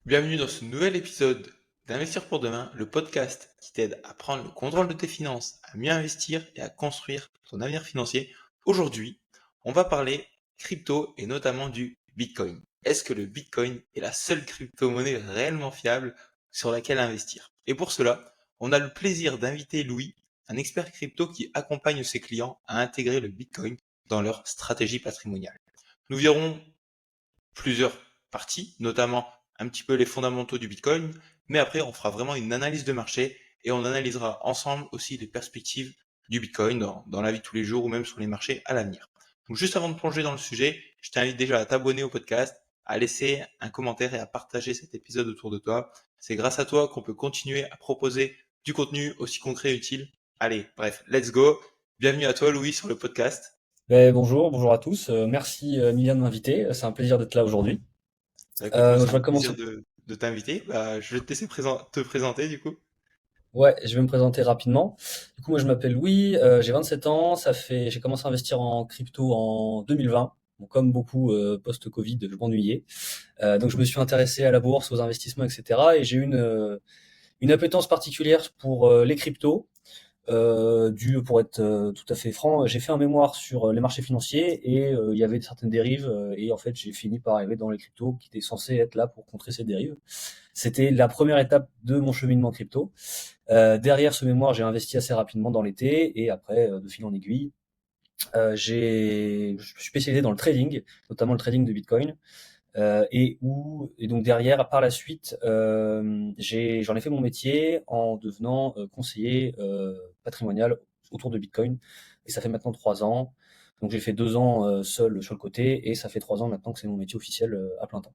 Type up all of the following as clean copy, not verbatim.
Bienvenue dans ce nouvel épisode d'Investir pour demain, le podcast qui t'aide à prendre le contrôle de tes finances, à mieux investir et à construire ton avenir financier. Aujourd'hui, on va parler crypto et notamment du Bitcoin. Est-ce que le Bitcoin est la seule crypto-monnaie réellement fiable sur laquelle investir? Et pour cela, on a le plaisir d'inviter Louis, un expert crypto qui accompagne ses clients à intégrer le Bitcoin dans leur stratégie patrimoniale. Nous verrons plusieurs parties, notamment un petit peu les fondamentaux du Bitcoin, mais après on fera vraiment une analyse de marché et on analysera ensemble aussi les perspectives du Bitcoin dans la vie de tous les jours ou même sur les marchés à l'avenir. Donc juste avant de plonger dans le sujet, je t'invite déjà à t'abonner au podcast, à laisser un commentaire et à partager cet épisode autour de toi. C'est grâce à toi qu'on peut continuer à proposer du contenu aussi concret et utile. Allez, bref, let's go. Bienvenue à toi Louis sur le podcast. Bonjour à tous. Merci Mylène de m'inviter. C'est un plaisir d'être là aujourd'hui. Bah, écoute, moi c'est Je un vais plaisir commencer. de t'inviter. Bah, je vais te laisser te présenter du coup. Ouais, je vais me présenter rapidement. Du coup, moi je m'appelle Louis, j'ai 27 ans. J'ai commencé à investir en crypto en 2020. Bon, comme beaucoup post-Covid, je m'ennuyais. Donc je me suis intéressé à la bourse, aux investissements, etc. Et j'ai eu une appétence particulière pour les cryptos. Pour être tout à fait franc, j'ai fait un mémoire sur les marchés financiers et il y avait certaines dérives et en fait j'ai fini par arriver dans les cryptos qui étaient censés être là pour contrer ces dérives. C'était la première étape de mon cheminement crypto. Derrière ce mémoire, j'ai investi assez rapidement dans l'été et après, de fil en aiguille, je me suis spécialisé dans le trading, notamment le trading de Bitcoin. Et donc derrière, par la suite, j'en ai fait mon métier en devenant conseiller patrimonial autour de Bitcoin. Et ça fait maintenant 3 ans. Donc j'ai fait 2 ans seul sur le côté et ça fait 3 ans maintenant que c'est mon métier officiel à plein temps.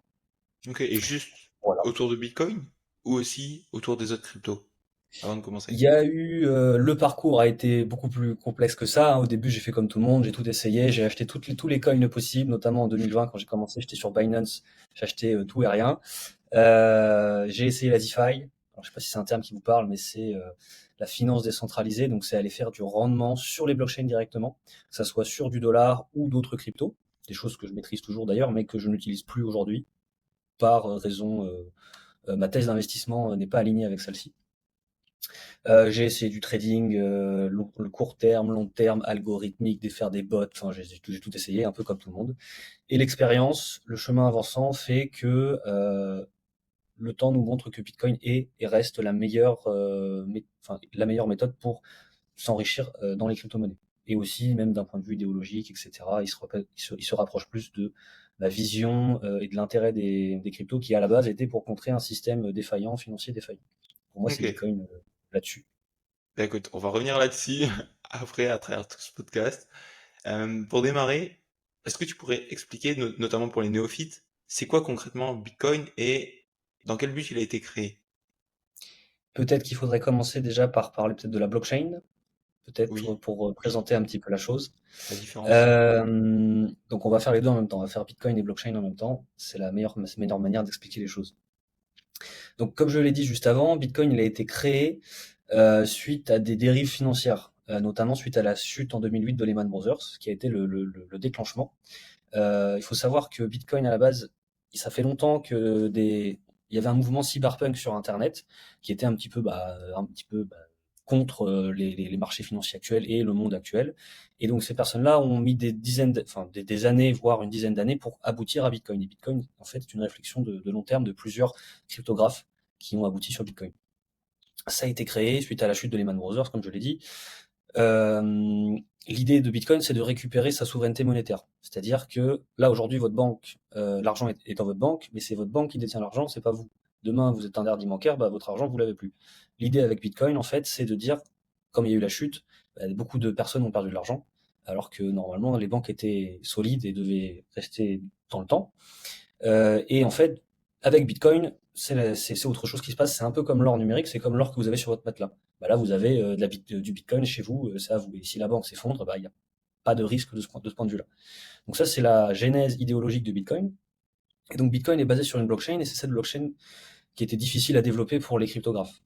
Ok, et juste Voilà. autour de Bitcoin ou aussi autour des autres cryptos avant de Il commencer. y a eu le parcours a été beaucoup plus complexe que ça, hein. Au début, j'ai fait comme tout le monde, j'ai tout essayé, j'ai acheté tous les coins possibles, notamment en 2020 quand j'ai commencé, j'étais sur Binance, j'ai acheté tout et rien. J'ai essayé la DeFi. Alors, je sais pas si c'est un terme qui vous parle, mais c'est la finance décentralisée. Donc, c'est aller faire du rendement sur les blockchains directement, que ça soit sur du dollar ou d'autres cryptos, des choses que je maîtrise toujours d'ailleurs, mais que je n'utilise plus aujourd'hui par raison, ma thèse d'investissement n'est pas alignée avec celle-ci. J'ai essayé du trading, le court terme, long terme, algorithmique, de faire des bots. Enfin, j'ai tout essayé, un peu comme tout le monde. Et l'expérience, le chemin avançant fait que le temps nous montre que Bitcoin est et reste la meilleure méthode pour s'enrichir dans les crypto-monnaies. Et aussi, même d'un point de vue idéologique, etc., il se rapproche plus de la vision et de l'intérêt des cryptos qui, à la base, était pour contrer un système défaillant, financier défaillant. Pour moi, c'est Ok, Bitcoin là-dessus. bah, écoute, on va revenir là-dessus après à travers tout ce podcast. Pour démarrer, est-ce que tu pourrais expliquer, notamment pour les néophytes, c'est quoi concrètement Bitcoin et dans quel but il a été créé? Peut-être qu'il faudrait commencer déjà par parler peut-être de la blockchain, peut-être Oui, pour oui, présenter un petit peu la chose. la différence. Donc on va faire les deux en même temps, on va faire Bitcoin et blockchain en même temps. C'est la meilleure manière d'expliquer les choses. Donc comme je l'ai dit juste avant, Bitcoin il a été créé suite à des dérives financières, notamment suite à la chute en 2008 de Lehman Brothers, qui a été le déclenchement. Il faut savoir que Bitcoin à la base, ça fait longtemps il y avait un mouvement cyberpunk sur Internet qui était un petit peu contre les marchés financiers actuels et le monde actuel. Et donc ces personnes-là ont mis des années, voire une dizaine d'années pour aboutir à Bitcoin. Et Bitcoin, en fait, est une réflexion de long terme de plusieurs cryptographes qui ont abouti sur Bitcoin. Ça a été créé suite à la chute de Lehman Brothers, comme je l'ai dit. Euh, L'idée de Bitcoin, c'est de récupérer sa souveraineté monétaire. C'est-à-dire que là, aujourd'hui, votre banque, l'argent est dans votre banque, mais c'est votre banque qui détient l'argent, c'est pas vous. Demain, vous êtes un dernier bancaire, bah, votre argent, vous l'avez plus. L'idée avec Bitcoin, en fait, c'est de dire, comme il y a eu la chute, bah, beaucoup de personnes ont perdu de l'argent, alors que normalement, les banques étaient solides et devaient rester dans le temps. Et en fait, avec Bitcoin, c'est autre chose qui se passe. C'est un peu comme l'or numérique, c'est comme l'or que vous avez sur votre matelas. Bah là, vous avez du Bitcoin chez vous, c'est à vous. Et si la banque s'effondre, bah, il n'y a pas de risque de ce point de vue-là. Donc ça, c'est la genèse idéologique de Bitcoin. Et donc Bitcoin est basé sur une blockchain, et c'est cette blockchain qui était difficile à développer pour les cryptographes.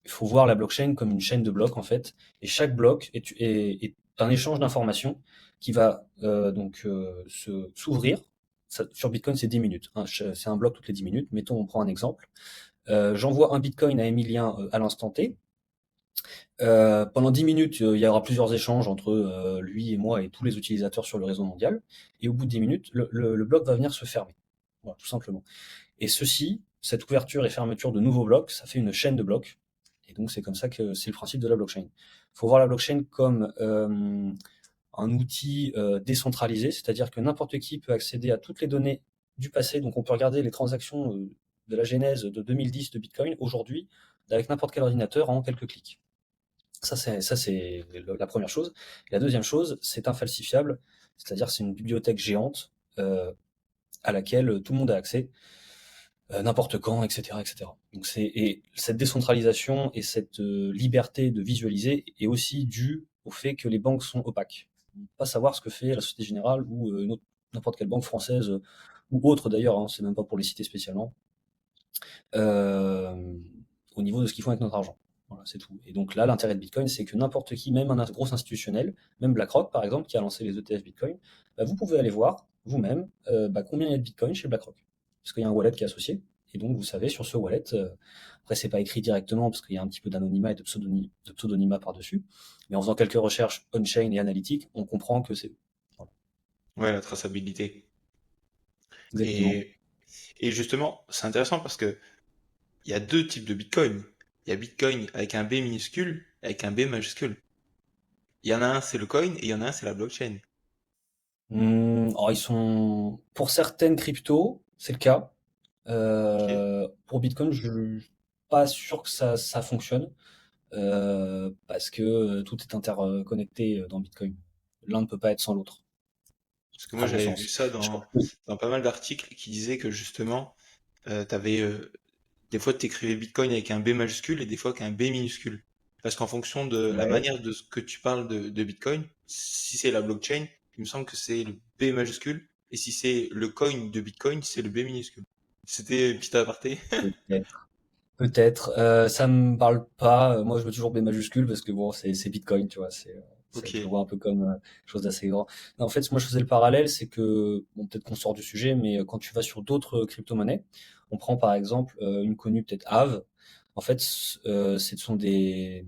Il faut voir la blockchain comme une chaîne de blocs, en fait. Et chaque bloc est un échange d'informations qui va s'ouvrir sur Bitcoin, c'est 10 minutes, hein. C'est un bloc toutes les 10 minutes. Mettons, on prend un exemple. J'envoie un Bitcoin à Emilien à l'instant T. Pendant 10 minutes, il y aura plusieurs échanges entre lui et moi et tous les utilisateurs sur le réseau mondial. Et au bout de 10 minutes, le bloc va venir se fermer. Voilà, tout simplement. Et cette ouverture et fermeture de nouveaux blocs, ça fait une chaîne de blocs. Et donc, c'est comme ça que c'est le principe de la blockchain. Il faut voir la blockchain comme un outil décentralisé, c'est-à-dire que n'importe qui peut accéder à toutes les données du passé. Donc, on peut regarder les transactions de la genèse de 2010 de Bitcoin aujourd'hui avec n'importe quel ordinateur en quelques clics. Ça c'est la première chose. Et la deuxième chose, c'est infalsifiable, c'est-à-dire c'est une bibliothèque géante à laquelle tout le monde a accès, n'importe quand, etc., etc. Donc et cette décentralisation et cette liberté de visualiser est aussi due au fait que les banques sont opaques. On ne peut pas savoir ce que fait la Société Générale ou n'importe quelle banque française ou autre d'ailleurs, hein, c'est même pas pour les citer spécialement, euh, au niveau de ce qu'ils font avec notre argent. Voilà, c'est tout. Et donc là, l'intérêt de Bitcoin, c'est que n'importe qui, même un gros institutionnel, même BlackRock par exemple, qui a lancé les ETF Bitcoin, bah, vous pouvez aller voir vous-même combien il y a de Bitcoin chez BlackRock. Parce qu'il y a un wallet qui est associé. Et donc vous savez sur ce wallet, après c'est pas écrit directement parce qu'il y a un petit peu d'anonymat et de pseudonymat par-dessus, mais en faisant quelques recherches on-chain et analytiques, on comprend que c'est... Voilà. Ouais, la traçabilité. Exactement. Et, et justement, c'est intéressant parce que il y a deux types de Bitcoin. Il y a Bitcoin avec un B minuscule et avec un B majuscule. Il y en a un, c'est le coin, et il y en a un, c'est la blockchain. Alors ils sont... Pour certaines cryptos, c'est le cas. Ok. Pour Bitcoin, je suis pas sûr que ça fonctionne parce que tout est interconnecté dans Bitcoin. L'un ne peut pas être sans l'autre, Parce que moi, à mon j'avais vu sens. ça Je crois dans pas mal d'articles qui disaient que justement, t'avais, des fois, t'écrivais Bitcoin avec un B majuscule et des fois avec un B minuscule. Parce qu'en fonction de la ouais. manière de ce que tu parles de Bitcoin, si c'est la blockchain, il me semble que c'est le B majuscule, et si c'est le coin de Bitcoin, c'est le B minuscule. C'était une petite aparté. Peut-être. Peut-être. Ça me parle pas. Moi, je veux toujours B majuscule parce que bon, c'est Bitcoin, tu vois. Ok. Je le vois un peu comme chose d'assez grand. Non, en fait, moi, je faisais le parallèle, c'est que bon, peut-être qu'on sort du sujet, mais quand tu vas sur d'autres crypto-monnaies, on prend par exemple une connue peut-être Aave. En fait, ce sont des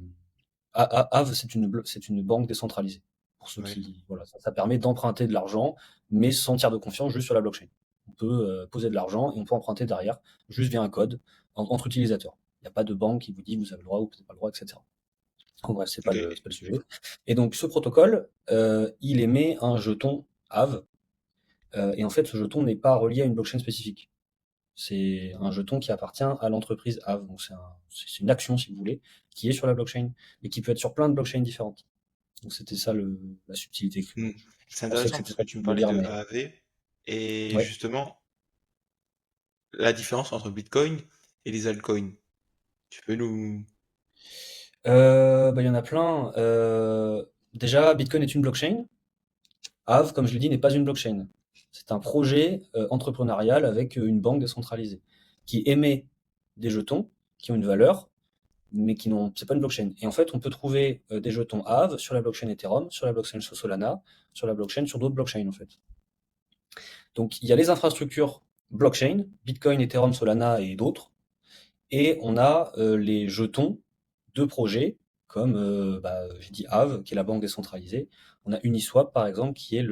Aave, c'est une banque décentralisée. Pour ceux Ouais. qui, voilà, ça permet d'emprunter de l'argent, mais sans tiers de confiance, juste sur la blockchain. On peut poser de l'argent et on peut emprunter derrière, juste via un code entre utilisateurs. Il n'y a pas de banque qui vous dit vous avez le droit ou vous n'avez pas le droit, etc. En bref, c'est Ok. pas le sujet. Et donc, ce protocole, il émet un jeton Aave, et en fait, ce jeton n'est pas relié à une blockchain spécifique. C'est un jeton qui appartient à l'entreprise Aave. Donc c'est une action, si vous voulez, qui est sur la blockchain, mais qui peut être sur plein de blockchains différentes. Donc c'était ça la subtilité. Hmm. Je C'est pensais que intéressant c'était parce que ça que tu tu me voulais parlais dire, de mais AAV et ouais. justement la différence entre Bitcoin et les altcoins. Tu peux nous... Bah, il y en a plein. Déjà, Bitcoin est une blockchain. Aave, comme je l'ai dit, n'est pas une blockchain. C'est un projet entrepreneurial avec une banque décentralisée qui émet des jetons qui ont une valeur, mais qui n'ont, c'est pas une blockchain. Et en fait, on peut trouver des jetons Aave sur la blockchain Ethereum, sur la blockchain Solana, sur la blockchain, sur d'autres blockchains en fait. Donc il y a les infrastructures blockchain, Bitcoin, Ethereum, Solana et d'autres, et on a les jetons de projets comme j'ai dit Aave, qui est la banque décentralisée. On a Uniswap par exemple, qui est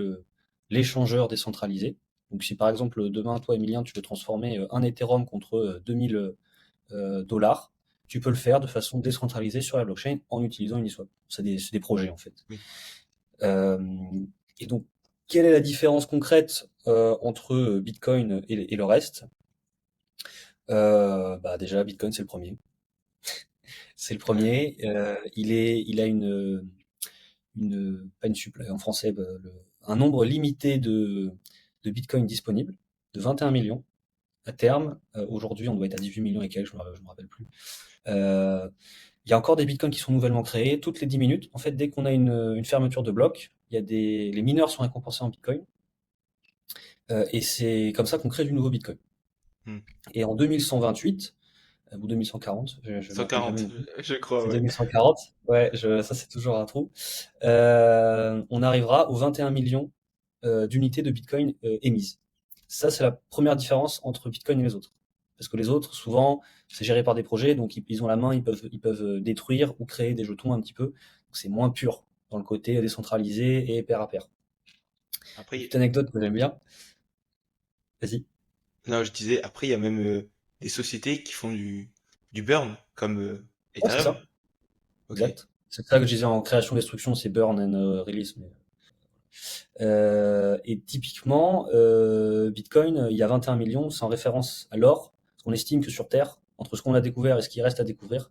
l'échangeur décentralisé. Donc si par exemple demain toi Emilien tu veux transformer un Ethereum contre 2000 dollars, tu peux le faire de façon décentralisée sur la blockchain en utilisant Uniswap. C'est des projets en fait. Oui. Euh, et donc, quelle est la différence concrète entre Bitcoin et le reste? Déjà, Bitcoin, c'est le premier. C'est le Ouais. premier. Il a pas une supply en français, un nombre limité de Bitcoin disponibles, de 21 millions à terme. Aujourd'hui, on doit être à 18 millions et quelques, je me rappelle plus. Euh, Il y a encore des bitcoins qui sont nouvellement créés toutes les 10 minutes. En fait, dès qu'on a une fermeture de bloc, les mineurs sont récompensés en bitcoin. Et c'est comme ça qu'on crée du nouveau bitcoin. Hmm. Et en 2128, ou 2140, je ne me rappelle jamais 140, non plus. je crois, C'est ouais. 2140. Ouais, ça c'est toujours un trou. On arrivera aux 21 millions d'unités de bitcoin émises. Ça, c'est la première différence entre Bitcoin et les autres. Parce que les autres, souvent, c'est géré par des projets, donc ils ont la main, ils peuvent détruire ou créer des jetons un petit peu. Donc c'est moins pur dans le côté décentralisé et pair à pair. Une petite Après, anecdote que j'aime bien. Vas-y. non, je disais, après, il y a même des sociétés qui font du burn, comme Ouais, c'est Ethereum. ça. Ok, Exact. C'est ça que je disais en création destruction, c'est burn and release. Et typiquement, Bitcoin, il y a 21 millions, sans référence à l'or. On estime que sur Terre, entre ce qu'on a découvert et ce qui reste à découvrir,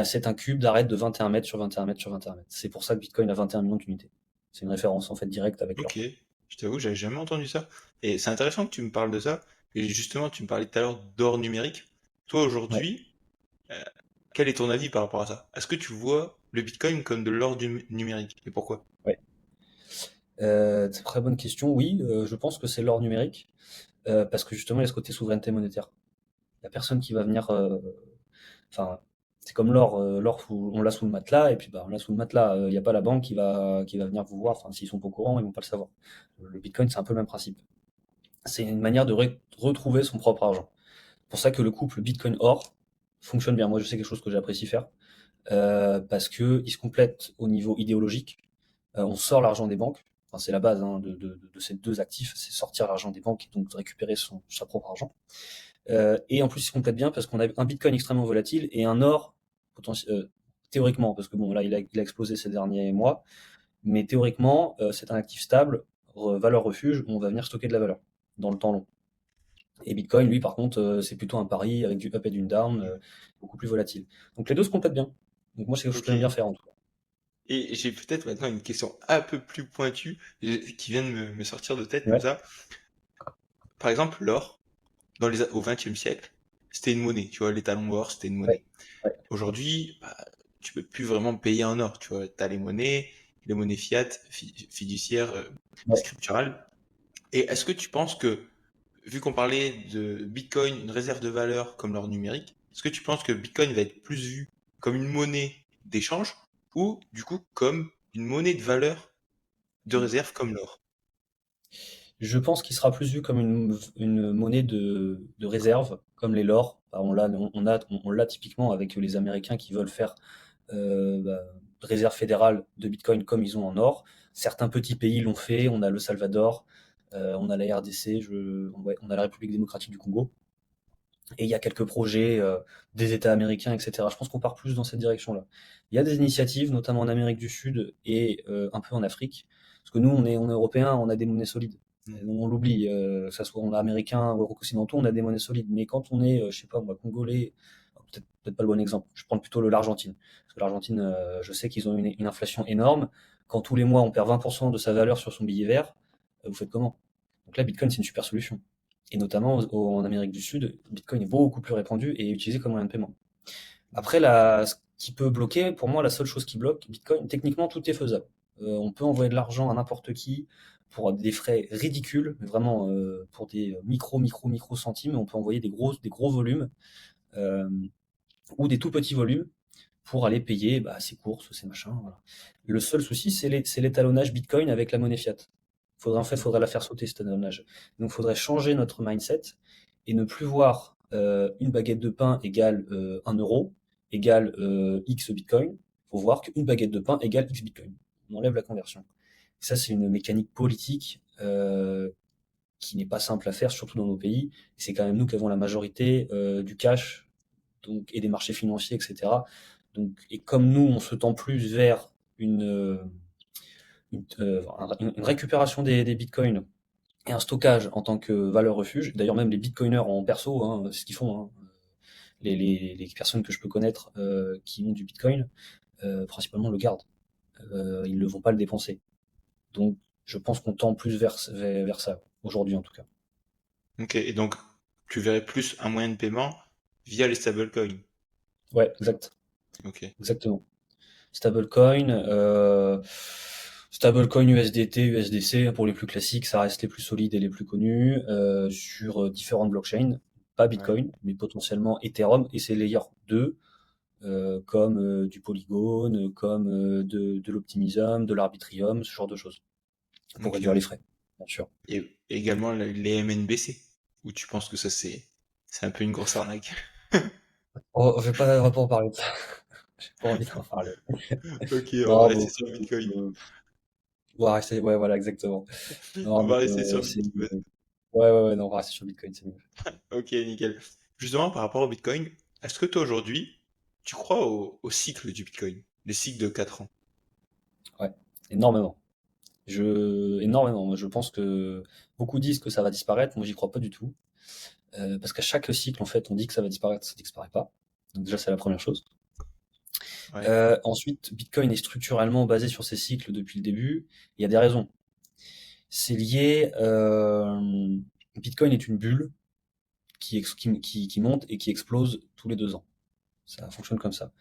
c'est un cube d'arête de 21 mètres sur 21 mètres sur 21 mètres. C'est pour ça que Bitcoin a 21 millions d'unités. C'est une référence en fait directe avec l'or. ok. Je t'avoue, j'avais jamais entendu ça. Et c'est intéressant que tu me parles de ça. Et justement, tu me parlais tout à l'heure d'or numérique. Toi, Ouais. aujourd'hui, euh, quel est ton avis par rapport à ça? Est-ce que tu vois le Bitcoin comme de l'or numérique? Et pourquoi? Ouais. C'est une très bonne question. Oui, je pense que c'est l'or numérique parce que justement il y a ce côté souveraineté monétaire. Il n'y a personne qui va venir. Enfin, c'est comme l'or. L'or, on l'a sous le matelas et puis bah on l'a sous le matelas. Il n'y a pas la banque qui va venir vous voir. Enfin, s'ils sont pas au courant, ils vont pas le savoir. Le Bitcoin, c'est un peu le même principe. C'est une manière de retrouver son propre argent. C'est pour ça que le couple Bitcoin-or fonctionne bien. Moi, je sais quelque chose que j'apprécie faire parce que il se complète au niveau idéologique. On sort l'argent des banques. Enfin, c'est la base hein, de ces deux actifs, c'est sortir l'argent des banques et donc de récupérer sa propre argent. Et en plus, il se complète bien parce qu'on a un Bitcoin extrêmement volatile et un or théoriquement, parce que bon, là, il a explosé ces derniers mois, mais théoriquement, c'est un actif stable, valeur refuge, où on va venir stocker de la valeur dans le temps long. Et Bitcoin, lui, par contre, c'est plutôt un pari avec du up et du down, beaucoup plus volatile. Donc les deux se complètent bien. Donc moi, c'est quelque chose que Ok. j'aime bien faire en tout cas. Et j'ai peut-être maintenant une question un peu plus pointue qui vient de me sortir de tête comme Ouais, ça. Par exemple, l'or, au XXe siècle, c'était une monnaie. Tu vois, l'étalon or, c'était une ouais, monnaie. ouais. Aujourd'hui, bah, tu peux plus vraiment payer en or. Tu vois, t'as les monnaies fiat, fiduciaires, Ouais. scripturales. Et est-ce que tu penses que, vu qu'on parlait de Bitcoin, une réserve de valeur comme l'or numérique, est-ce que tu penses que Bitcoin va être plus vu comme une monnaie d'échange ou du coup comme une monnaie de valeur de réserve comme l'or? Je pense qu'il sera plus vu comme une monnaie de réserve, comme les l'or. Bah, on l'a typiquement avec les Américains qui veulent faire bah, réserve fédérale de Bitcoin comme ils ont en or. Certains petits pays l'ont fait. On a le Salvador, on a la RDC, ouais, on a la République démocratique du Congo. Et il y a quelques projets des États américains, etc. Je pense qu'on part plus dans cette direction-là. Il y a des initiatives, notamment en Amérique du Sud et un peu en Afrique. Parce que nous, on est européens, on a des monnaies solides. Hmm. On l'oublie, que ça soit on est américain ou occidentaux, on a des monnaies solides. Mais quand on est, je sais pas moi, congolais, peut-être pas le bon exemple. Je prends plutôt l'Argentine. Parce que l'Argentine, je sais qu'ils ont une inflation énorme. Quand tous les mois on perd 20% de sa valeur sur son billet vert, vous faites comment? Donc là, Bitcoin, c'est une super solution. Et notamment en Amérique du Sud, Bitcoin est beaucoup plus répandu et utilisé comme moyen de paiement. Après, ce qui peut bloquer, pour moi, la seule chose qui bloque Bitcoin, techniquement, tout est faisable. On peut envoyer de l'argent à n'importe qui pour des frais ridicules, mais vraiment pour des micro centimes. On peut envoyer des gros volumes euh, ou des tout petits volumes pour aller payer bah, ses courses, ses machins. Voilà. Le seul souci, c'est l'étalonnage Bitcoin avec la monnaie fiat. En fait, faudrait la faire sauter, cet étalonnage. Donc, il faudrait changer notre mindset et ne plus voir une baguette de pain égale 1 euro, égale X Bitcoin. Il faut voir qu'une baguette de pain égale X Bitcoin. On enlève la conversion. Et ça, c'est une mécanique politique qui n'est pas simple à faire, surtout dans nos pays. C'est quand même nous qui avons la majorité du cash donc, et des marchés financiers, etc. Donc, et comme nous, on se tend plus vers une récupération des bitcoins et un stockage en tant que valeur refuge. D'ailleurs, même les bitcoiners en perso, hein, c'est ce qu'ils font. Hein. Les personnes que je peux connaître qui ont du bitcoin, principalement le gardent. Ils ne vont pas le dépenser. Donc, je pense qu'on tend plus vers ça, aujourd'hui en tout cas. Ok, et donc tu verrais plus un moyen de paiement via les stablecoins. Ouais, exact, Ok. exactement. Stablecoin, stablecoin USDT, USDC, pour les plus classiques, ça reste les plus solides et les plus connus sur différentes blockchains, pas Ouais. Bitcoin, mais potentiellement Ethereum et ses layers 2, comme du Polygon, comme de l'Optimism, de l'Arbitrium, ce genre de choses, pour Ok, réduire les ouais. frais. bien sûr. Et également les MNBC, où tu penses que ça c'est un peu une grosse arnaque. On va pas en parler de ça. J'ai pas envie d'en parler. Ok, on va Non, rester bon, sur Bitcoin. on va rester, ouais, voilà, exactement. Non, On mais va rester sur c'est, Bitcoin. ouais, non, on va rester sur Bitcoin, c'est mieux. Ok, nickel. Justement, par rapport au Bitcoin, est-ce que toi aujourd'hui, tu crois au cycle du Bitcoin, le cycle de 4 ans? Ouais, énormément. Énormément. Moi, je pense que beaucoup disent que ça va disparaître. Moi, j'y crois pas du tout. Parce qu'à chaque cycle, en fait, on dit que ça va disparaître, ça disparaît pas. Donc déjà, c'est la première chose. Ouais, Ensuite, Bitcoin est structurellement basé sur ces cycles depuis le début. Il y a des raisons. C'est lié. Bitcoin est une bulle qui monte et qui explose tous les 2 ans. Ça fonctionne comme ça.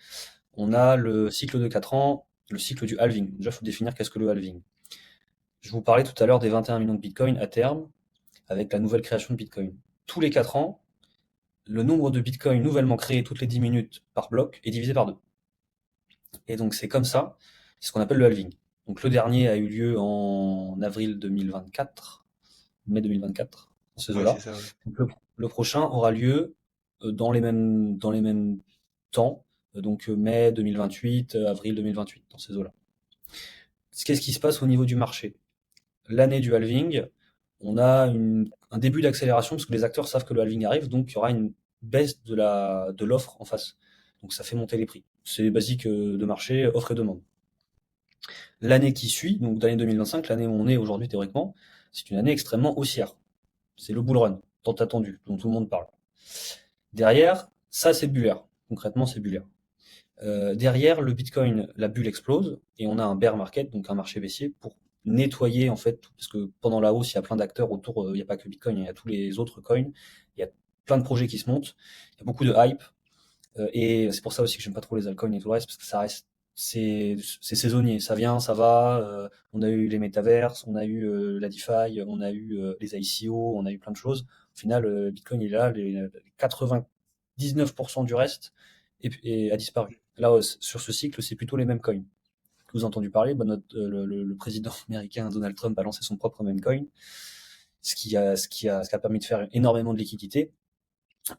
On ouais, a le cycle de 4 ans, le cycle du halving. Déjà, il faut définir qu'est-ce que le halving. Je vous parlais tout à l'heure des 21 millions de Bitcoin à terme, avec la nouvelle création de Bitcoin. Tous les 4 ans, le nombre de Bitcoin nouvellement créés toutes les 10 minutes par bloc est divisé par 2. Et donc c'est comme ça, c'est ce qu'on appelle le halving. Donc le dernier a eu lieu en avril 2024, mai 2024, dans ces ouais, c'est eaux-là. ça, ouais. Donc le prochain aura lieu dans les mêmes temps, donc mai 2028, avril 2028, dans ces eaux-là. Qu'est-ce qui se passe au niveau du marché? L'année du halving, on a un début d'accélération parce que les acteurs savent que le halving arrive, donc il y aura une baisse de l'offre en face. Donc ça fait monter les prix. C'est basique de marché, offre et demande. L'année qui suit, donc l'année 2025, l'année où on est aujourd'hui théoriquement, c'est une année extrêmement haussière. C'est le bull run, tant attendu, dont tout le monde parle. Derrière, ça c'est bullaire. Concrètement, c'est bullaire. Derrière, le Bitcoin, la bulle explose et on a un bear market, donc un marché baissier, pour nettoyer en fait, parce que pendant la hausse, il y a plein d'acteurs autour, il n'y a pas que Bitcoin, il y a tous les autres coins, il y a plein de projets qui se montent, il y a beaucoup de hype, et c'est pour ça aussi que j'aime pas trop les altcoins et tout le reste, parce que ça reste, c'est saisonnier, ça vient, ça va, on a eu les métaverses, on a eu la DeFi, on a eu les ICO, on a eu plein de choses. Au final, Bitcoin il est là, les 99% du reste a disparu. Là, sur ce cycle, c'est plutôt les mêmes coins. Que vous avez entendu parler, bah, le président américain Donald Trump a lancé son propre meme coin, ce qui a permis de faire énormément de liquidités,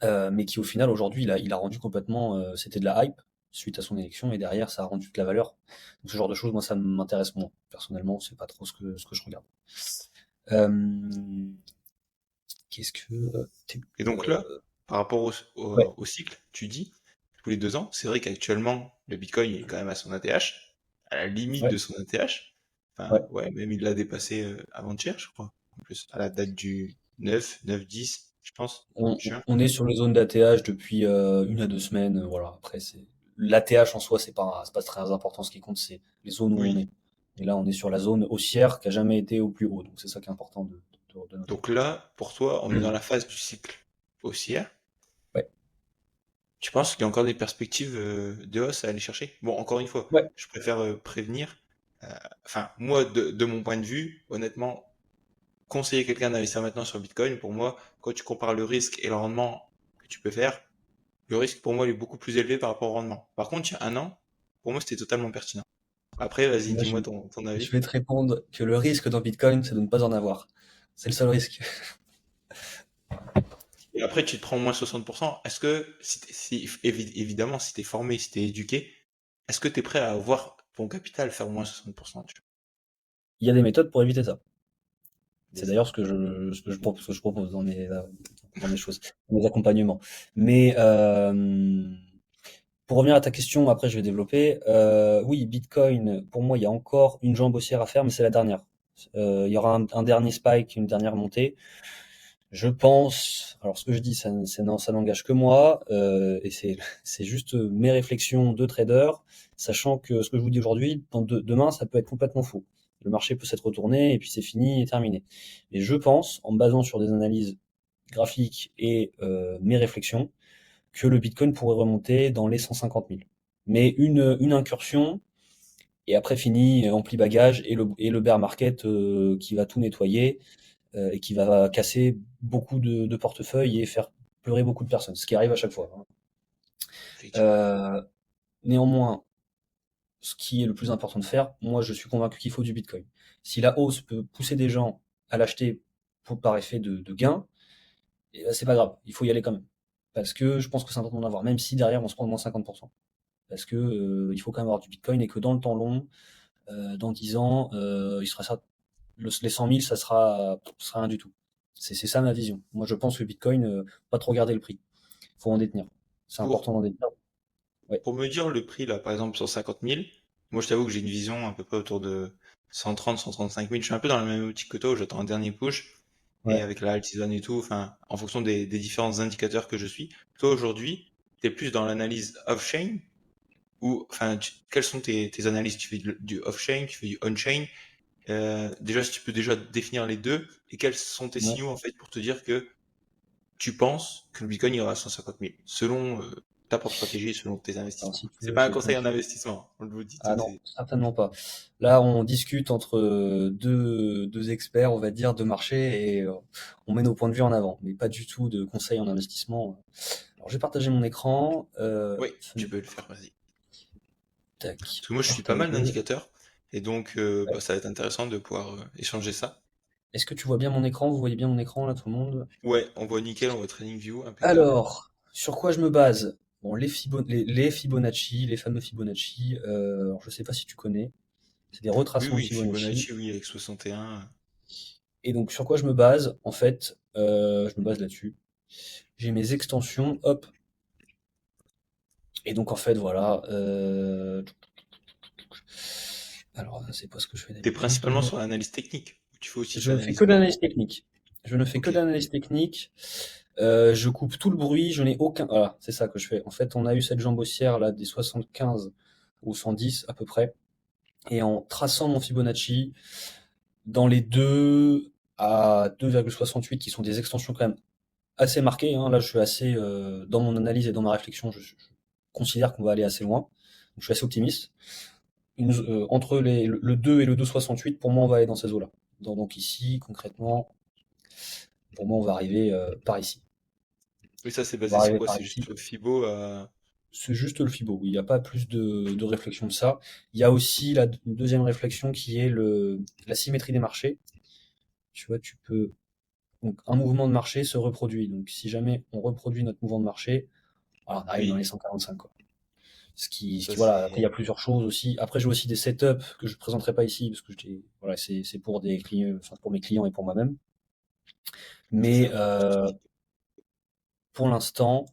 mais qui au final aujourd'hui il a rendu complètement, c'était de la hype suite à son élection et derrière ça a rendu de la valeur. Donc ce genre de choses, moi ça m'intéresse moins. Personnellement, c'est pas trop ce que je regarde. Euh, qu'est-ce que Et donc là, par rapport ouais, au cycle, tu dis, tous les 2 ans, c'est vrai qu'actuellement, le Bitcoin est quand même à son ATH, à la limite ouais, de son ATH. Enfin, ouais. ouais, même il l'a dépassé avant-hier, je crois. En plus, à la date du 9, 10, je pense, On, juin. on est sur les zones d'ATH depuis 1 à 2 semaines. Voilà. Après, l'ATH en soi, c'est pas très important. Ce qui compte, c'est les zones où on Oui. est. Et là, on est sur la zone haussière qui a jamais été au plus haut. Donc, c'est ça qui est important de noter. Donc là, pour toi, on est dans la phase du cycle haussière. Ouais. Tu penses qu'il y a encore des perspectives de hausse à aller chercher? Bon, encore une fois, Ouais. je préfère prévenir. Euh, Enfin, moi, de mon point de vue, honnêtement, conseiller quelqu'un d'investir maintenant sur Bitcoin, pour moi, quand tu compares le risque et le rendement que tu peux faire, le risque pour moi il est beaucoup plus élevé par rapport au rendement. Par contre, il y a un an, pour moi, c'était totalement pertinent. Après, vas-y, Moi, dis-moi ton je avis. vais te répondre que le risque dans Bitcoin, c'est de ne pas en avoir. C'est le seul risque. Et après, tu te prends au moins 60%. Est-ce que, évidemment, si t'es formé, si t'es éduqué, est-ce que t'es prêt à avoir ton capital faire au moins 60%, tu Il y a des méthodes pour éviter ça. C'est vois? d'ailleurs ce que je propose dans mes choses, dans mes accompagnements. Mais pour revenir à ta question, après je vais développer. Oui, Bitcoin, pour moi, il y a encore une jambe haussière à faire, mais c'est la dernière. Il y aura un dernier spike, une dernière montée. Je pense, alors ce que je dis, ça n'engage que moi, et c'est juste mes réflexions de trader, sachant que ce que je vous dis aujourd'hui, demain, ça peut être complètement faux. Le marché peut s'être retourné et puis c'est fini et terminé. Et je pense, en me basant sur des analyses graphiques et mes réflexions, que le Bitcoin pourrait remonter dans les 150 000. Mais une incursion, et après fini, ampli bagage, et le bear market qui va tout nettoyer et qui va casser beaucoup de portefeuilles et faire pleurer beaucoup de personnes, ce qui arrive à chaque fois, hein. Effectivement. Euh, Néanmoins, ce qui est le plus important de faire, moi je suis convaincu qu'il faut du Bitcoin. Si la hausse peut pousser des gens à l'acheter par effet de gain, et c'est pas grave, il faut y aller quand même. Parce que je pense que c'est important d'en avoir, même si derrière on se prend moins 50%. Parce que il faut quand même avoir du Bitcoin et que dans le temps long, dans 10 ans, il sera ça, les 100 000, ça sera rien du tout. C'est ça ma vision. Moi, je pense que Bitcoin, pas trop regarder le prix. Faut en détenir. C'est Pour, important d'en détenir. Ouais, pour me dire le prix, là, par exemple, sur 50 000, moi, je t'avoue que j'ai une vision à peu près autour de 130, 135 000. Je suis un peu dans la même optique que toi, où j'attends un dernier push. Et ouais. avec la alt season et tout, enfin, en fonction des différents indicateurs que je suis. Toi, aujourd'hui, tu es plus dans l'analyse off-chain ou, enfin, quelles sont tes analyses? Tu fais du off-chain, tu fais du on-chain? Déjà, si tu peux déjà définir les deux, et quels sont tes Ouais. signaux, en fait, pour te dire que tu penses que le Bitcoin ira à 150 000, selon ta propre stratégie, selon tes Alors, investissements. si tu C'est veux, pas un conseil en investissement, on le vous dit tout Ah de non, suite. certainement pas. Là, on discute entre deux experts, on va dire, de marché, et on met nos points de vue en avant, mais pas du tout de conseils en investissement. Alors, j'ai partagé mon écran. Oui, tu peux le faire, vas-y. Tac, Parce que moi, je suis pas mal partager. d'indicateurs, et donc Ouais. bah, ça va être intéressant de pouvoir échanger ça. Est-ce que tu vois bien mon écran? Vous voyez bien mon écran, là, tout le monde? Ouais, on voit nickel, on voit TradingView, impeccable. Alors, sur quoi je me base? Bon, les Fibonacci, les fameux Fibonacci, alors je sais pas si tu connais, c'est des Oui, retracements de oui, Fibonacci. Fibonacci, oui, avec 61. Et donc, sur quoi je me base? En fait, je me base là-dessus. J'ai mes extensions, hop. Et donc, en fait, voilà. Alors, c'est pas ce que je fais T'es principalement d'habitude. sur l'analyse technique, ou tu fais aussi de Je ne fais l'analyse que de macro. l'analyse technique. Je ne fais que Ok. de l'analyse technique. Je coupe tout le bruit, je n'ai aucun. Voilà, c'est ça que je fais. En fait, on a eu cette jambe haussière là des 75 ou 110 à peu près. Et en traçant mon Fibonacci dans les 2 à 2,68 qui sont des extensions quand même assez marquées, hein. Là, je suis assez dans mon analyse et dans ma réflexion, je considère qu'on va aller assez loin. Donc, je suis assez optimiste. Entre le 2 et le 2,68, pour moi, on va aller dans ces eaux-là. Donc ici, concrètement, pour moi, on va arriver par ici. Oui, ça, c'est On va basé sur arriver quoi? par C'est juste ici. le Fibo à... C'est juste le FIBO, oui, il n'y a pas plus de réflexion que ça. Il y a aussi une deuxième réflexion qui est la symétrie des marchés. Tu vois, donc un mouvement de marché se reproduit. Donc si jamais on reproduit notre mouvement de marché, voilà, on arrive dans les Oui, 145, quoi. ça Voilà, après il y a c'est... plusieurs choses aussi. Après j'ai aussi des setups que je ne présenterai pas ici parce que voilà, c'est pour des clients, enfin pour mes clients et pour moi-même. C'est Mais ça. Tu- pour l'instant,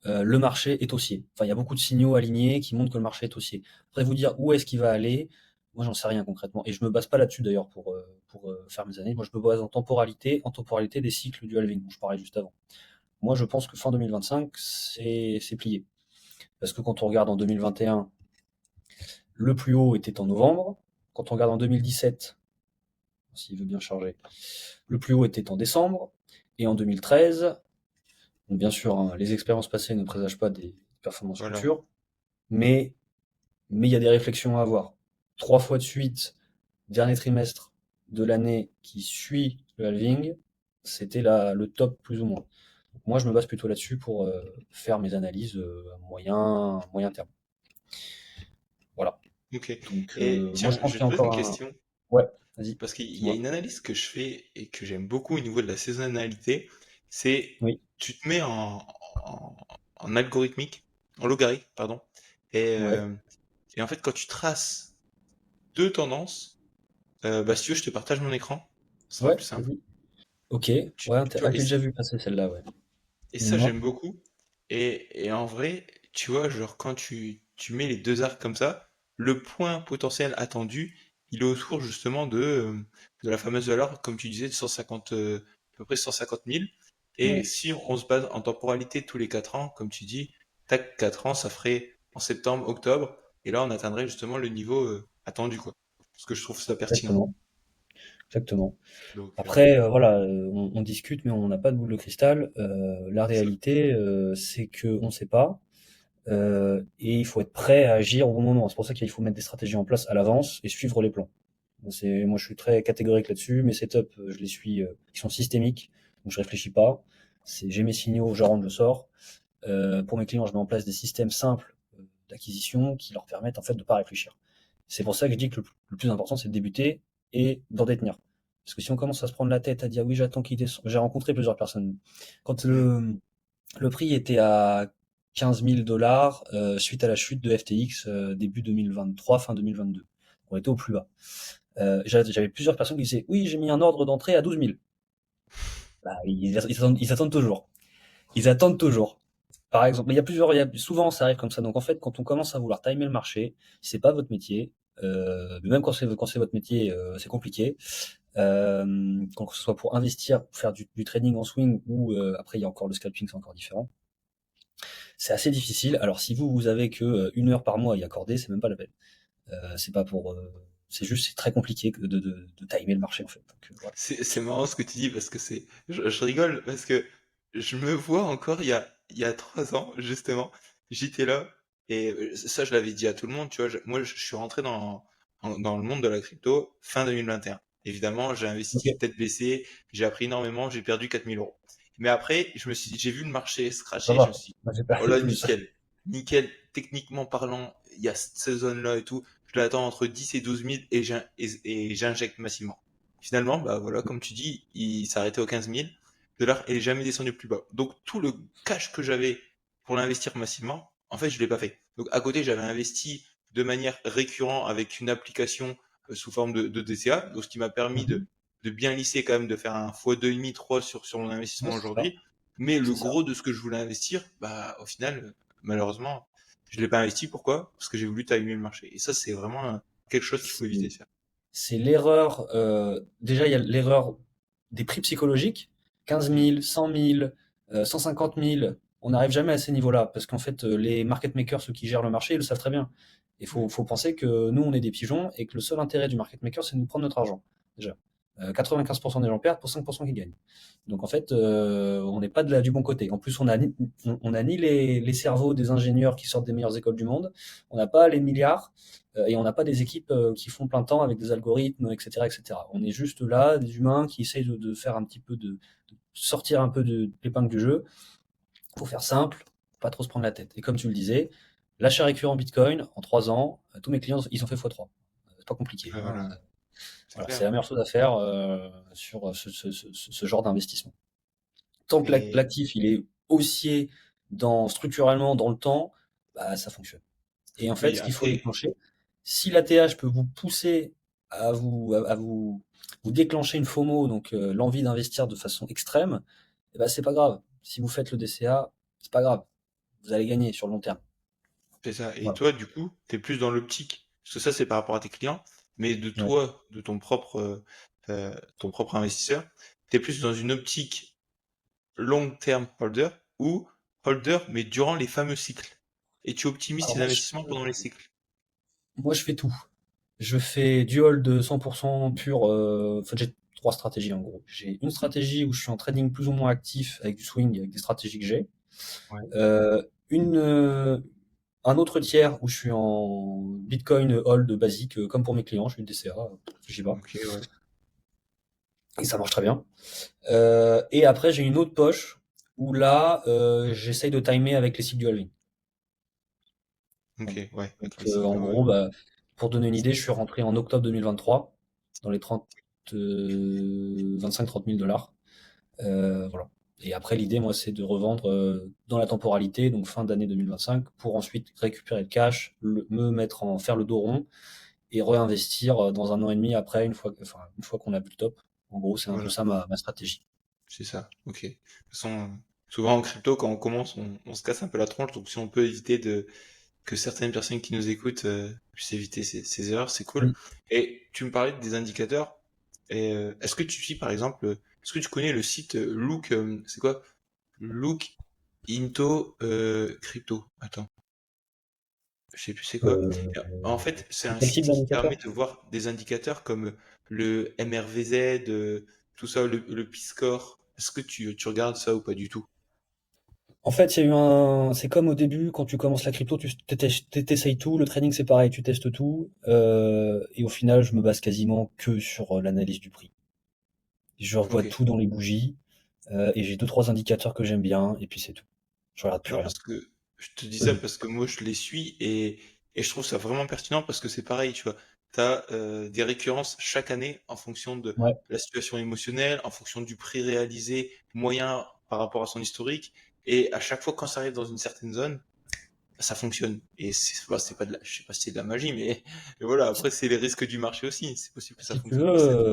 le marché est haussier. Enfin, il y a beaucoup de signaux alignés qui montrent que le marché est haussier. Après, vous dire où est-ce qu'il va aller, moi, j'en sais rien concrètement. Et je me base pas là-dessus d'ailleurs pour faire mes analyses. Moi, je me base en temporalité des cycles du halving dont je parlais juste avant. Moi, je pense que fin 2025, c'est plié. Parce que quand on regarde en 2021, le plus haut était en novembre. Quand on regarde en 2017, s'il veut bien charger, le plus haut était en décembre. Et en 2013, donc bien sûr, hein, les expériences passées ne présagent pas des performances Voilà. futures, mais il y a des réflexions à avoir. 3 fois de suite, dernier trimestre de l'année qui suit le halving, c'était le top plus ou moins. Donc moi, je me base plutôt là-dessus pour faire mes analyses à moyen terme. Voilà. Ok. Donc Et moi, tiens, je pense je vais qu'il y a te poser une encore un. question. Ouais, vas-y, Parce qu'il y a dis-moi. une analyse que je fais et que j'aime beaucoup au niveau de la saisonnalité, c'est Oui, tu te mets en, en algorithmique, en logarithme, pardon, et, ouais, euh, et en fait quand tu traces deux tendances, bah si tu veux je te partage mon écran, ce sera ouais, plus simple. vas-y. Ok, Tu, ouais, tu ah, vois, je l'ai déjà vu passer celle-là, ouais. et ça Dis-moi. j'aime beaucoup. Et en vrai, tu vois, genre quand tu mets les deux arcs comme ça, le point potentiel attendu, il est autour justement de la fameuse valeur, comme tu disais, de 150, à peu près 150 000. Et Ouais, si on se base en temporalité tous les 4 ans, comme tu dis, tac, 4 ans, ça ferait en septembre, octobre, et là on atteindrait justement le niveau attendu, quoi. Parce que je trouve ça pertinent. exactement, exactement. Donc, Après, voilà, on discute, mais on n'a pas de boule de cristal. La c'est ça. réalité, c'est que on ne sait pas, et il faut être prêt à agir au bon moment. C'est pour ça qu'il faut mettre des stratégies en place à l'avance et suivre les plans. Moi, je suis très catégorique là-dessus. Mes setups, je les suis, ils sont systémiques, donc je réfléchis pas. J'ai mes signaux, je rentre, je sors. Pour mes clients, je mets en place des systèmes simples d'acquisition qui leur permettent en fait de pas réfléchir. C'est pour ça que je dis que le plus important, c'est de débuter et d'en détenir. Parce que si on commence à se prendre la tête à dire oui, j'attends qu'il descende, j'ai rencontré plusieurs personnes. Quand Hmm. le prix était à 15 000 dollars suite à la chute de FTX début 2023, fin 2022. On était au plus bas. J'avais plusieurs personnes qui disaient oui, j'ai mis un ordre d'entrée à 12 000. Bah, ils attendent toujours. Ils attendent toujours. Par exemple, mais souvent ça arrive comme ça. Donc en fait, quand on commence à vouloir timer le marché, si c'est pas votre métier, mais même quand c'est votre métier, c'est compliqué. Que ce soit pour investir, pour faire du trading en swing ou après il y a encore le scalping, c'est encore différent. C'est assez difficile. Alors si vous avez que 1 heure par mois à y accorder, c'est même pas la peine. C'est pas pour, c'est juste c'est très compliqué de timer le marché en fait. Donc, voilà. C'est marrant ce que tu dis parce que je rigole parce que je me vois encore il y a 3 ans, justement. J'étais là et ça, je l'avais dit à tout le monde, tu vois. Moi, je suis rentré dans le monde de la crypto fin 2021. Évidemment, j'ai investi Ok. tête baissée, j'ai appris énormément, j'ai perdu 4000 euros. Mais après, j'ai vu le marché se Ça crasher, je me va. suis dit, Moi, j'ai oh perdu là, plus. nickel, nickel, techniquement parlant, il y a cette zone-là et tout. Je l'attends entre 10 et 12 000 et j'injecte massivement. Finalement, bah voilà, comme tu dis, il s'est arrêté aux 15 000 dollars et il est jamais descendu plus bas. Donc tout le cash que j'avais pour l'investir massivement, en fait, je l'ai pas fait. Donc à côté, j'avais investi de manière récurrente avec une application sous forme de DCA, donc ce qui m'a permis Mhm. de bien lisser quand même, de faire un x2,5, 3 sur mon Ouais, investissement c'est ça. aujourd'hui. Mais le C'est ça. gros de ce que je voulais investir, bah au final, malheureusement, je l'ai pas investi. Pourquoi? Parce que j'ai voulu timer le marché. Et ça, c'est vraiment quelque chose qu'il faut éviter C'est de faire. c'est l'erreur. Déjà, il y a l'erreur des prix psychologiques. 15 Mm. 000, 100 000, 150 000. On n'arrive jamais à ces niveaux-là parce qu'en fait, les market makers, ceux qui gèrent le marché, ils le savent très bien. Il faut penser que nous, on est des pigeons et que le seul intérêt du market maker, c'est de nous prendre notre argent. Déjà, 95% des gens perdent pour 5% qui gagnent. Donc en fait, on n'est pas du bon côté. En plus, on a ni les cerveaux des ingénieurs qui sortent des meilleures écoles du monde, on n'a pas les milliards et on n'a pas des équipes qui font plein temps avec des algorithmes, etc., etc. On est juste là, des humains qui essayent de faire un petit peu de sortir un peu de l'épingle du jeu. Pour faire simple, pas trop se prendre la tête. Et comme tu le disais, l'achat récurrent Bitcoin en 3 ans, tous mes clients ils ont fait x3. C'est pas compliqué. Ouais, Hein. voilà, c'est Voilà, c'est clair. la meilleure chose à faire sur ce genre d'investissement. Tant que Et l'actif il est haussier structurellement dans le temps, bah, ça fonctionne. Et en fait, oui, ce qu'il faut après, déclencher, si l'ATH peut vous pousser à vous déclencher une FOMO, donc l'envie d'investir de façon extrême, eh ben, c'est pas grave. Si vous faites le DCA, c'est pas grave. Vous allez gagner sur le long terme. c'est ça. Et Voilà. toi, du coup, t'es plus dans l'optique, parce que ça, c'est par rapport à tes clients, mais de Ouais. toi, de ton propre investisseur, t'es plus dans une optique long term holder ou holder, mais durant les fameux cycles. Et tu optimises Alors tes investissements pendant les cycles. moi, je fais tout. Je fais du hold 100% pur. En fait, j'ai trois stratégies en gros. J'ai une stratégie où je suis en trading plus ou moins actif avec du swing, avec des stratégies que j'ai. Ouais. Euh, une, euh, un autre tiers où je suis en Bitcoin hold basique, comme pour mes clients, je suis le DCA, j'y vais. Ok, ouais. Et ça marche très bien. Et après, j'ai une autre poche où là, j'essaye de timer avec les cycles du halving. Ok, Voilà. ouais, Donc, avec les en cycles, ouais. gros, bah, pour donner une idée, je suis rentré en octobre 2023 dans les 25-30 000 dollars. Voilà. Et après, l'idée, moi, c'est de revendre dans la temporalité, donc fin d'année 2025, pour ensuite récupérer le cash, faire le dos rond et réinvestir dans 1 an et demi après, une fois qu'on a vu le top. En gros, c'est un peu Voilà, ça ma stratégie. c'est ça. Ok. De toute façon, souvent en crypto, quand on commence, on se casse un peu la tronche. Donc si on peut éviter que certaines personnes qui nous écoutent puissent éviter ces erreurs, c'est cool. Oui. Et tu me parlais des indicateurs. Et est-ce que tu suis, par exemple, est-ce que tu connais le site Look, c'est quoi? Look Into Crypto. Attends, je sais plus c'est quoi. Euh, En fait, c'est c'est un quel type site qui d'indicateur? permet de voir des indicateurs comme le MRVZ, tout ça, le P-score. Est-ce que tu regardes ça ou pas du tout? En fait, c'est comme au début, quand tu commences la crypto, t'essayes tout, le trading c'est pareil, tu testes tout, et au final, je me base quasiment que sur l'analyse du prix. Je revois Ok. tout dans les bougies, et j'ai deux, trois indicateurs que j'aime bien, et puis c'est tout. Je regarde plus Non, rien. parce que je te dis ça Vas-y. parce que moi je les suis et je trouve ça vraiment pertinent parce que c'est pareil, tu vois. tu as des récurrences chaque année en fonction de Ouais. la situation émotionnelle, en fonction du prix réalisé moyen par rapport à son historique. Et à chaque fois, quand ça arrive dans une certaine zone, ça fonctionne. Et c'est pas de la, je sais pas si c'est de la magie, mais voilà. Si, Après, c'est les risques du marché aussi. C'est possible que ça si tu fonctionne veux, pas cette année.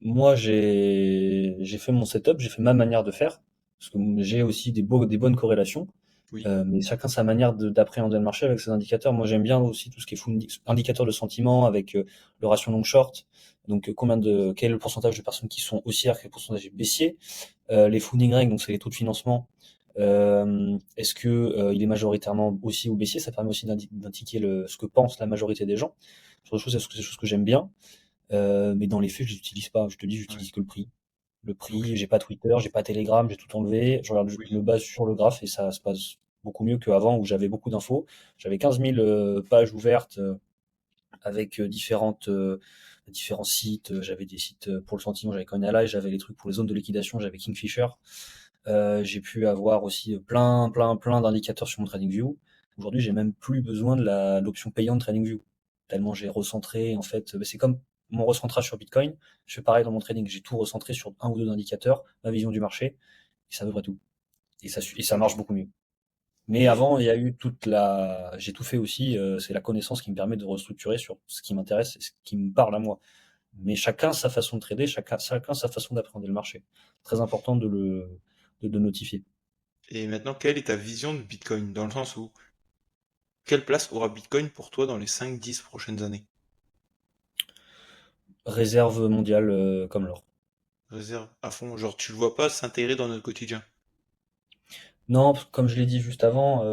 moi j'ai fait mon setup, j'ai fait ma manière de faire, parce que j'ai aussi des bonnes corrélations. Oui, Mais chacun sa manière d'appréhender le marché avec ses indicateurs. Moi, j'aime bien aussi tout ce qui est indicateur de sentiment avec le ratio long-short. Donc, quel est le pourcentage de personnes qui sont haussières, quel pourcentage est baissier. Les funding rate, donc c'est les taux de financement. Est-ce que il est majoritairement haussier ou baissier? Ça permet aussi d'indiquer ce que pense la majorité des gens. Sur des choses, c'est des choses que j'aime bien. Mais dans les faits, je les utilise pas. Je te dis, ouais, j'utilise que le prix. Le ok, prix, j'ai pas Twitter, j'ai pas Telegram, j'ai tout enlevé. Je regarde oui, le base sur le graphe et ça se passe beaucoup mieux qu'avant où j'avais beaucoup d'infos. J'avais 15 000 pages ouvertes avec différents sites. J'avais des sites pour le sentiment, j'avais Coinalize, j'avais les trucs pour les zones de liquidation, j'avais Kingfisher. J'ai pu avoir aussi plein d'indicateurs sur mon TradingView. Aujourd'hui, j'ai même plus besoin de l'option payante TradingView. Tellement j'ai recentré, en fait, c'est comme mon recentrage sur Bitcoin. Je fais pareil dans mon trading. J'ai tout recentré sur un ou deux indicateurs, ma vision du marché, et c'est à peu près tout. Et ça marche ok. beaucoup mieux. Mais Et avant, il y a eu j'ai tout fait aussi, c'est la connaissance qui me permet de restructurer sur ce qui m'intéresse et ce qui me parle à moi. Mais chacun sa façon de trader, chacun sa façon d'appréhender le marché. Très important de notifier. Et maintenant, quelle est ta vision de Bitcoin? Dans le sens où, quelle place aura Bitcoin pour toi dans les 5-10 prochaines années? Réserve mondiale comme l'or. Réserve à fond, genre tu le vois pas s'intégrer dans notre quotidien. Non, comme je l'ai dit juste avant,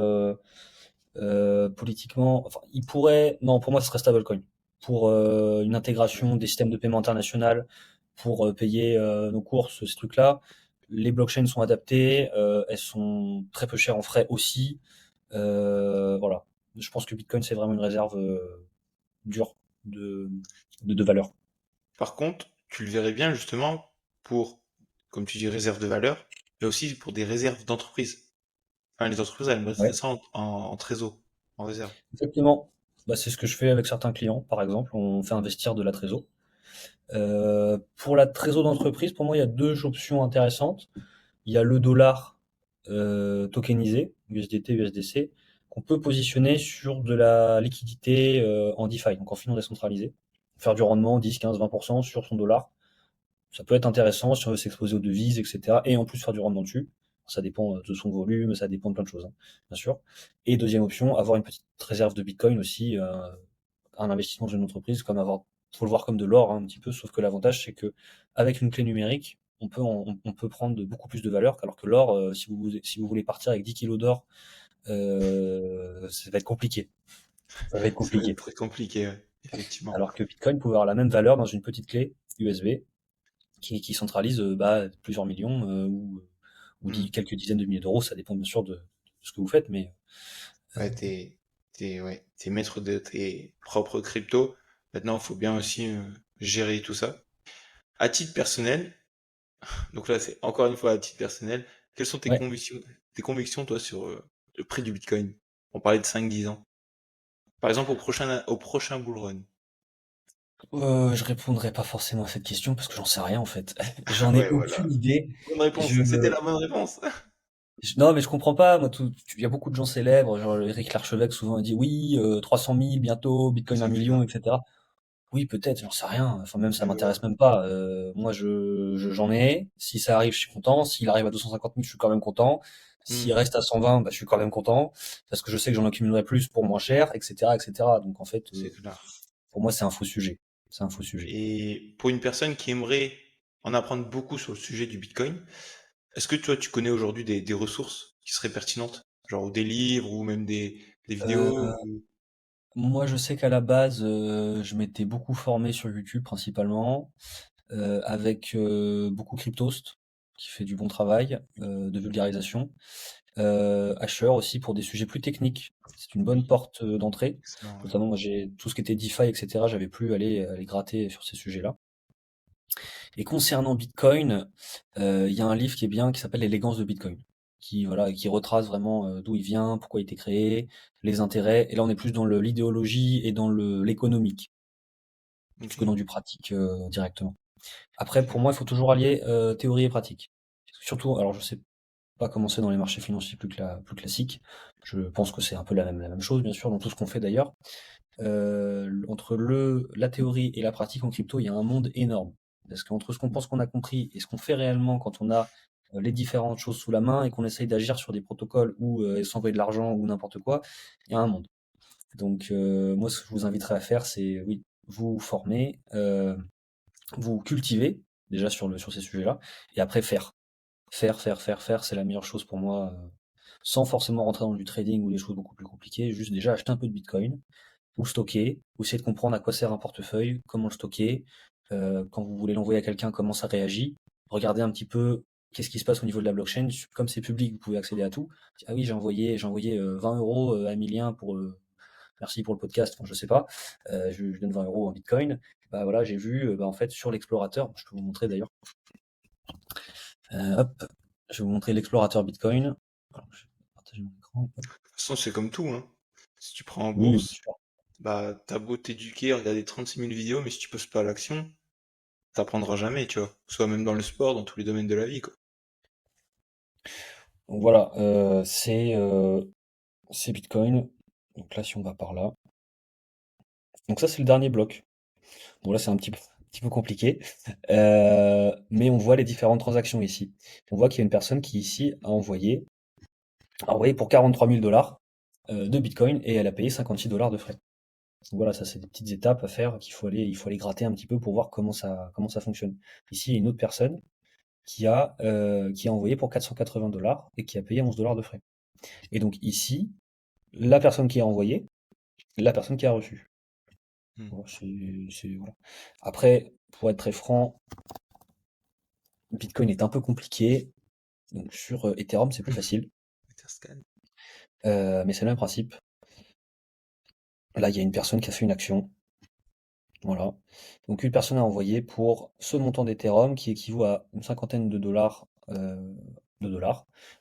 politiquement, enfin, il pourrait. Non, pour moi, ce serait stablecoin. Pour une Ouais. intégration des systèmes de paiement international, pour payer nos courses, ces trucs-là. Les blockchains sont adaptées, elles sont très peu chères en frais aussi. Voilà. Je pense que Bitcoin, c'est vraiment une réserve dure de, de valeur. Par contre, tu le verrais bien justement pour, comme tu dis, réserve de valeur, mais aussi pour des réserves d'entreprise. Enfin, les entreprises, elles mettraient Ouais. ça en trésor, en réserve. Exactement. Bah, c'est ce que je fais avec certains clients, par exemple. On fait investir de la trésor. Pour la trésor d'entreprise, pour moi, il y a deux options intéressantes. Il y a le dollar tokenisé, USDT, USDC, qu'on peut positionner sur de la liquidité en DeFi, donc en finance décentralisée. Faire du rendement 10, 15, 20% sur son dollar. Ça peut être intéressant si on veut s'exposer aux devises, etc. Et en plus faire du rendement dessus. Ça dépend de son volume, ça dépend de plein de choses, hein, bien sûr. Et deuxième option, avoir une petite réserve de Bitcoin aussi, un investissement dans une entreprise, comme avoir, faut le voir comme de l'or, hein, un petit peu, sauf que l'avantage, c'est que avec une clé numérique, on peut prendre beaucoup plus de valeur, alors que l'or, si vous voulez partir avec 10 kilos d'or, ça va être compliqué. Ça va être Ça va être compliqué. très compliqué, ouais, effectivement. Alors que Bitcoin pouvait avoir la même valeur dans une petite clé USB qui centralise plusieurs millions ou Hmm. quelques dizaines de milliers d'euros, ça dépend bien sûr de ce que vous faites, mais euh, Ouais, ouais, t'es maître de tes propres cryptos. Maintenant, il faut bien aussi gérer tout ça. À titre personnel, donc là, c'est encore une fois à titre personnel, quelles sont ouais. tes convictions, toi, sur le prix du Bitcoin? On parlait de 5-10 ans. Par exemple, au prochain bull run. Je répondrai pas forcément à cette question parce que j'en sais rien en fait. J'en ai Ouais, voilà. aucune idée. Bonne réponse. Je, C'était la bonne réponse. non, mais je comprends pas. Moi, il y a beaucoup de gens célèbres, genre Eric Larchevêque souvent il dit oui, 300 000 bientôt, Bitcoin un C'est million, clair. etc. Oui, peut-être, j'en sais rien. Enfin, même ça Mais voilà. m'intéresse même pas. Moi, j'en ai. Si ça arrive, je suis content. S'il arrive à 250 000, je suis quand même content. Hmm, S'il reste à 120, bah, je suis quand même content parce que je sais que j'en accumulerai plus pour moins cher, etc., etc. Donc en fait, c'est clair. pour moi, c'est un faux sujet. C'est un faux sujet. Et pour une personne qui aimerait en apprendre beaucoup sur le sujet du Bitcoin, est-ce que toi, tu connais aujourd'hui des ressources qui seraient pertinentes? Genre des livres ou même des vidéos Euh, ou... Moi, je sais qu'à la base, je m'étais beaucoup formé sur YouTube principalement, avec beaucoup Cryptost, qui fait du bon travail de vulgarisation. Asher aussi pour des sujets plus techniques. C'est une bonne Oui, porte d'entrée. excellent, ouais. Notamment, moi, j'ai tout ce qui était DeFi, etc. J'avais plus aller gratter sur ces sujets-là. Et concernant Bitcoin, il y a un livre qui est bien qui s'appelle L'élégance de Bitcoin, qui voilà, qui retrace vraiment d'où il vient, pourquoi il a été créé, les intérêts. Et là, on est plus dans l'idéologie et dans l'économique. plus Ok. que dans du pratique directement. Après, pour Ok. moi, il faut toujours allier théorie et pratique. Surtout, alors je sais pas comment c'est dans les marchés financiers plus classiques. Je pense que c'est un peu la même chose, bien sûr, dans tout ce qu'on fait d'ailleurs. Entre la théorie et la pratique en crypto, il y a un monde énorme. Parce qu'entre ce qu'on pense qu'on a compris et ce qu'on fait réellement quand on a les différentes choses sous la main et qu'on essaye d'agir sur des protocoles ou s'envoyer de l'argent ou n'importe quoi, il y a un monde. Donc moi, ce que je vous inviterais à faire, c'est oui, vous former, vous cultiver déjà sur ces sujets-là, et après faire. Faire, c'est la meilleure chose pour moi, sans forcément rentrer dans du trading ou des choses beaucoup plus compliquées. Juste déjà acheter un peu de Bitcoin, ou stocker, ou essayer de comprendre à quoi sert un portefeuille, comment le stocker, quand vous voulez l'envoyer à quelqu'un, comment ça réagit. Regardez un petit peu qu'est-ce qui se passe au niveau de la blockchain. Comme c'est public, vous pouvez accéder à tout. Ah oui, j'ai envoyé 20 euros à Emilien pour merci pour le podcast, enfin, je sais pas, je donne 20 euros en Bitcoin. Bah voilà, j'ai vu, bah, en fait, sur l'explorateur, je peux vous montrer d'ailleurs. Hop, je vais vous montrer l'explorateur Bitcoin. Alors, je vais partager mon écran. Hop. De toute façon, c'est comme tout, hein. Si tu prends en Oui, bien bourse, sûr. bah, t'as beau t'éduquer, regarder 36 000 vidéos, mais si tu poses pas à l'action, t'apprendras jamais, tu vois. Soit même dans le sport, dans tous les domaines de la vie, quoi. Donc voilà, c'est Bitcoin. Donc là, si on va par là. Donc ça, c'est le dernier bloc. Bon, là, c'est un petit peu compliqué. Mais on voit les différentes transactions ici. On voit qu'il y a une personne qui, ici, a envoyé pour 43 000 dollars de Bitcoin et elle a payé 56 dollars de frais. Donc voilà, ça, c'est des petites étapes à faire il faut aller gratter un petit peu pour voir comment ça fonctionne. Ici, il y a une autre personne qui a envoyé pour 480 dollars et qui a payé 11 dollars de frais. Et donc ici, la personne qui a envoyé, la personne qui a reçu. Hmm. Voilà, voilà. Après, pour être très franc, Bitcoin est un peu compliqué. Donc sur Ethereum, c'est plus facile. Etherscan. Mais c'est le même principe. Là, il y a une personne qui a fait une action. Voilà. Donc une personne a envoyé pour ce montant d'Ethereum qui équivaut à une cinquantaine de dollars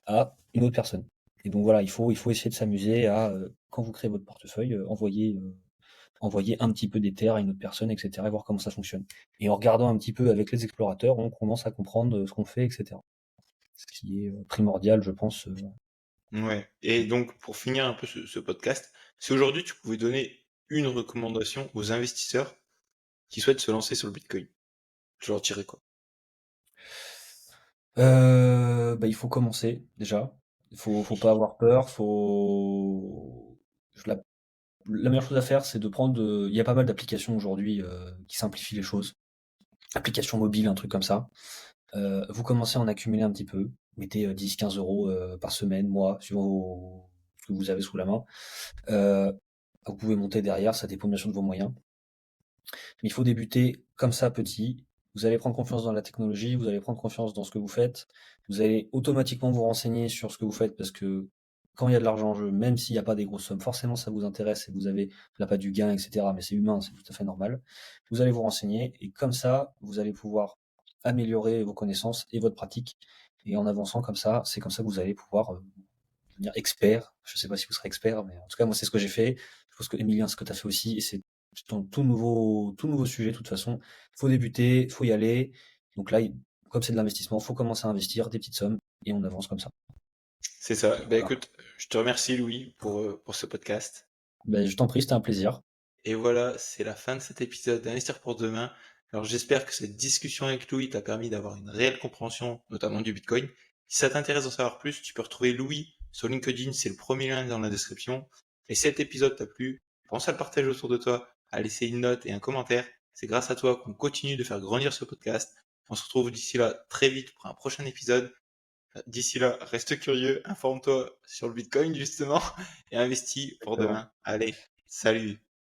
à une autre personne. Et donc voilà, il faut essayer de s'amuser à, quand vous créez votre portefeuille, envoyer un petit peu d'Ether à une autre personne, etc., et voir comment ça fonctionne. Et en regardant un petit peu avec les explorateurs, on commence à comprendre ce qu'on fait, etc. Ce qui est primordial, je pense. Ouais. Et donc, pour finir un peu ce podcast, si aujourd'hui tu pouvais donner une recommandation aux investisseurs qui souhaitent se lancer sur le Bitcoin, tu leur dirais quoi? Bah, il faut commencer déjà. Faut pas avoir peur. La, la meilleure chose à faire, c'est de prendre. Il y a pas mal d'applications aujourd'hui qui simplifient les choses. Applications mobiles, un truc comme ça. Vous commencez à en accumuler un petit peu. Mettez 10-15 euros par semaine, mois, suivant ce que vous avez sous la main. Euh, Vous pouvez monter derrière, ça dépend bien sûr de vos moyens. Mais il faut débuter comme ça petit. Vous allez prendre confiance dans la technologie, vous allez prendre confiance dans ce que vous faites. Vous allez automatiquement vous renseigner sur ce que vous faites parce que quand il y a de l'argent en jeu, même s'il n'y a pas des grosses sommes, forcément ça vous intéresse et vous avez là pas du gain, etc. Mais c'est humain, c'est tout à fait normal. Vous allez vous renseigner et comme ça, vous allez pouvoir améliorer vos connaissances et votre pratique. Et en avançant comme ça, c'est comme ça que vous allez pouvoir devenir expert. Je sais pas si vous serez expert, mais en tout cas, moi, c'est ce que j'ai fait. Je pense que Emilien, ce que tu as fait aussi, et c'est un tout nouveau sujet, de toute façon. Faut débuter, faut y aller. Donc là, comme c'est de l'investissement, faut commencer à investir des petites sommes et on avance comme ça. C'est ça. Bah Voilà. écoute, je te remercie Louis pour ce podcast. Ben, je t'en prie, c'était un plaisir. Et voilà, c'est la fin de cet épisode d'Investir pour demain. Alors j'espère que cette discussion avec Louis t'a permis d'avoir une réelle compréhension, notamment du Bitcoin. Si ça t'intéresse d'en savoir plus, tu peux retrouver Louis sur LinkedIn, c'est le premier lien dans la description. Et si cet épisode t'a plu, pense à le partager autour de toi, à laisser une note et un commentaire. C'est grâce à toi qu'on continue de faire grandir ce podcast. On se retrouve d'ici là très vite pour un prochain épisode. D'ici là, reste curieux, informe-toi sur le Bitcoin justement et investis pour Exactement. demain. Allez, salut!